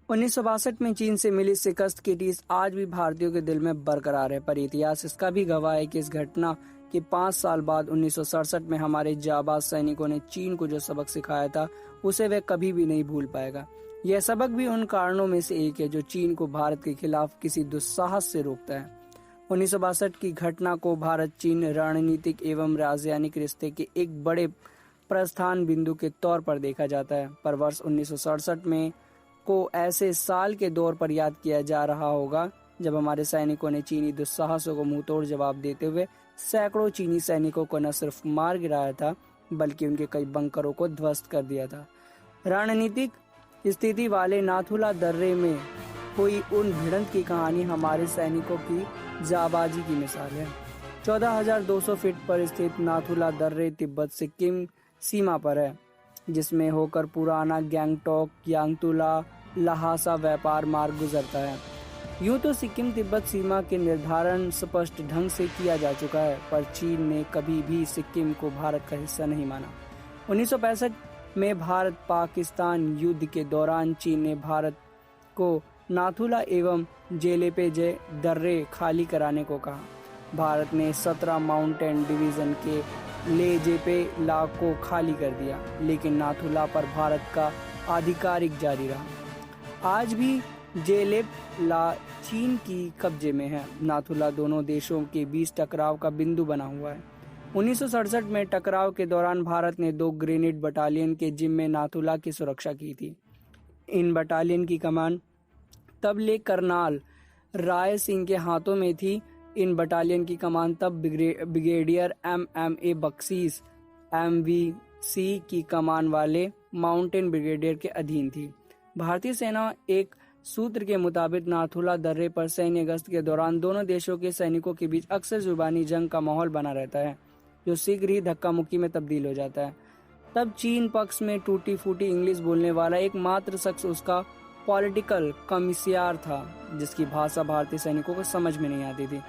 1962 में चीन से मिली शिकस्त की टीस आज भी भारतीयों के दिल में बरकरार है, पर इतिहास इसका भी गवाह है कि इस घटना के 5 साल बाद 1967 में हमारे जाबाज सैनिकों ने चीन को जो सबक सिखाया था उसे वे कभी भी नहीं भूल पाएगा। यह सबक भी उन कारणों में से एक है जो चीन को भारत के खिलाफ किसी दुस्साहस से रोकता है। 1962 की घटना को भारत चीन रणनीतिक एवं राजनीतिक रिश्ते के एक बड़े प्रस्थान बिंदु के तौर पर देखा जाता है, पर वर्ष 1967 में को ऐसे साल के दौर पर याद किया जा रहा होगा जब हमारे सैनिकों ने चीनी दुस्साहसों को मुंहतोड़ जवाब देते हुए सैकड़ों चीनी सैनिकों को न सिर्फ मार गिराया था बल्कि उनके कई बंकरों को ध्वस्त कर दिया था। रणनीतिक स्थिति वाले नाथुला दर्रे में हुई उन भिड़ंत की कहानी हमारे सैनिकों की जाबाजी की मिसाल है। 14,200 फीट पर स्थित नाथुला दर्रे तिब्बत सिक्किम सीमा पर है, जिसमें होकर पुराना गैंगटॉक यांगतुला लहासा व्यापार मार्ग गुजरता है। यूं तो सिक्किम तिब्बत सीमा के निर्धारण स्पष्ट ढंग से किया जा चुका है, पर चीन ने कभी भी सिक्किम को भारत का हिस्सा नहीं माना। 1965 में भारत पाकिस्तान युद्ध के दौरान चीन ने भारत को नाथुला एवं जेलेपे दर्रे खाली कराने को कहा। भारत ने 17 माउंटेन डिवीजन के लेजेपे ला को खाली कर दिया, लेकिन नाथुला पर भारत का आधिकारिक जारी रहा। आज भी जेलेप ला चीन की कब्जे में है। नाथुला दोनों देशों के बीच टकराव का बिंदु बना हुआ है। 1967 में टकराव के दौरान भारत ने 2 ग्रेनेड बटालियन के जिम्मे नाथुला की सुरक्षा की थी। इन बटालियन की कमान तब ले करनाल राय सिंह के हाथों में थी। इन बटालियन की कमान तब ब्रिगेडियर MMA बख्शीस MVC की कमान वाले माउंटेन ब्रिगेडियर के अधीन थी। भारतीय सेना एक सूत्र के मुताबिक नाथुला दर्रे पर सैन्य गश्त के दौरान दोनों देशों के सैनिकों के बीच अक्सर जुबानी जंग का माहौल बना रहता है, जो शीघ्र ही धक्का मुक्की में तब्दील हो जाता है। तब चीन पक्ष में टूटी फूटी इंग्लिश बोलने वाला एकमात्र शख्स उसका पॉलिटिकल कमिश्नर था, जिसकी भाषा भारतीय सैनिकों को समझ में नहीं आती थी।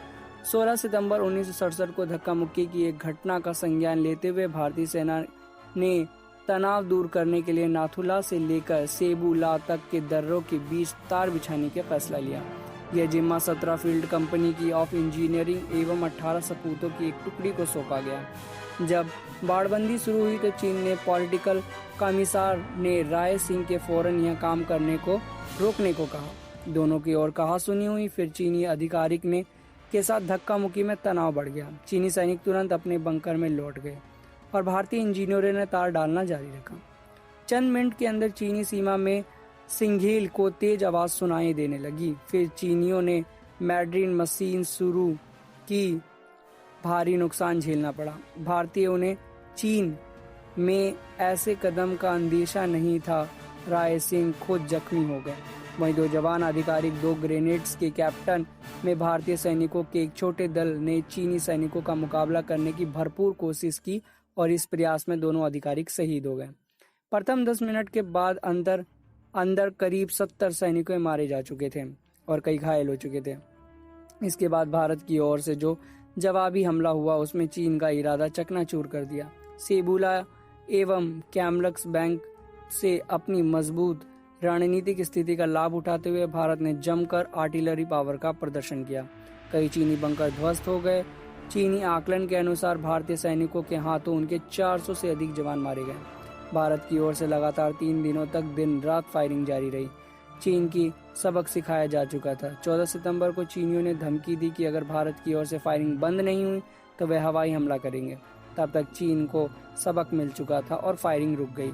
16 सितंबर 1967 को धक्का मुक्की की एक घटना का संज्ञान लेते हुए भारतीय सेना ने तनाव दूर करने के लिए नाथुला से लेकर सेबू ला तक के दर्रों के बीच तार बिछाने का फैसला लिया। यह जिम्मा 17 फील्ड कंपनी की ऑफ इंजीनियरिंग एवं 18 सपूतों की एक टुकड़ी को सौंपा गया। जब बाड़बंदी शुरू हुई तो चीन ने पॉलिटिकल कमिश्नर ने राय सिंह के फौरन यह काम करने को रोकने को कहा। दोनों की ओर कहा सुनी हुई, फिर चीनी अधिकारिक ने के साथ धक्का मुक्की में तनाव बढ़ गया। चीनी सैनिक तुरंत अपने बंकर में लौट गए और भारतीय इंजीनियरों ने तार डालना जारी रखा। चंद मिनट के अंदर चीनी सीमा में सिंघील को तेज आवाज सुनाई देने लगी। फिर चीनियों ने मैड्रिन मशीन शुरू की। भारी नुकसान झेलना पड़ा। भारतीयों ने चीन में ऐसे कदम का अंदेशा नहीं था। राय सिंह खुद जख्मी हो गए। वहीं 2 जवान अधिकारिक 2 ग्रेनेड्स के कैप्टन में भारतीय सैनिकों के एक छोटे दल ने चीनी सैनिकों का मुकाबला करने की भरपूर कोशिश की और इस प्रयास में दोनों अधिकारिक शहीद हो गए। प्रथम 10 मिनट के बाद अंदर करीब 70 सैनिकों मारे जा चुके थे और कई घायल हो चुके थे। इसके बाद भारत की ओर से जो जवाबी हमला हुआ उसमें चीन का इरादा चकनाचूर कर दिया। सेबुला एवं कैमलक्स बैंक से अपनी मजबूत रणनीतिक स्थिति का लाभ उठाते हुए भारत ने जमकर आर्टिलरी पावर का प्रदर्शन किया। कई चीनी बंकर ध्वस्त हो गए। चीनी आकलन के अनुसार भारतीय सैनिकों के हाथों उनके 400 से अधिक जवान मारे गए। भारत की ओर से लगातार 3 दिनों तक दिन रात फायरिंग जारी रही। चीन की सबक सिखाया जा चुका था। 14 सितंबर को चीनियों ने धमकी दी कि अगर भारत की ओर से फायरिंग बंद नहीं हुई तो वे हवाई हमला करेंगे। तब तक चीन को सबक मिल चुका था और फायरिंग रुक गई।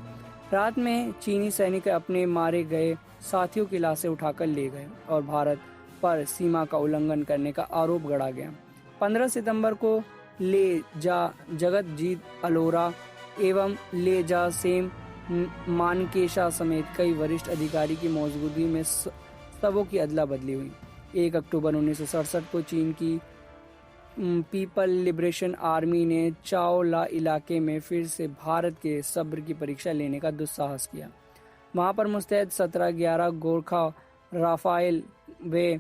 रात में चीनी सैनिक अपने मारे गए साथियों की लाशें उठाकर ले गए और भारत पर सीमा का उल्लंघन करने का आरोप गढ़ा गया। 15 सितंबर को ले जा जगतजीत अलोरा एवं ले जा सेम मानकेशा समेत कई वरिष्ठ अधिकारी की मौजूदगी में सबों की अदला बदली हुई। 1 अक्टूबर 1967 को चीन की पीपल लिबरेशन आर्मी ने चाओ ला इलाके में फिर से भारत के सब्र की परीक्षा लेने का दुस्साहस किया। वहां पर मुस्तैद 17-11 गोरखा राफाइल व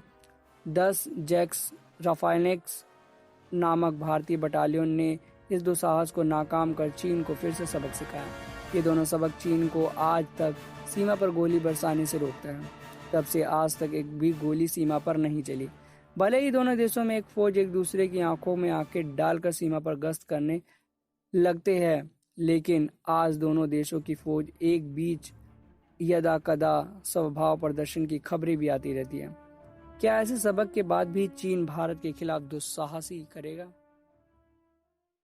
10 जैक्स राफाइनेक्स नामक भारतीय बटालियन ने इस दुस्साहस को नाकाम कर चीन को फिर से सबक सिखाया। ये दोनों सबक चीन को आज तक सीमा पर गोली बरसाने से रोकता है। तब से आज तक एक भी गोली सीमा पर नहीं चली। भले ही दोनों देशों में एक फौज एक दूसरे की आंखों में आंखें डालकर सीमा पर गश्त करने लगते हैं, लेकिन आज दोनों देशों की फौज एक बीच यदा कदा स्वभाव प्रदर्शन की खबरें भी आती रहती है। क्या ऐसे सबक के बाद भी चीन भारत के खिलाफ दुस्साहसी करेगा?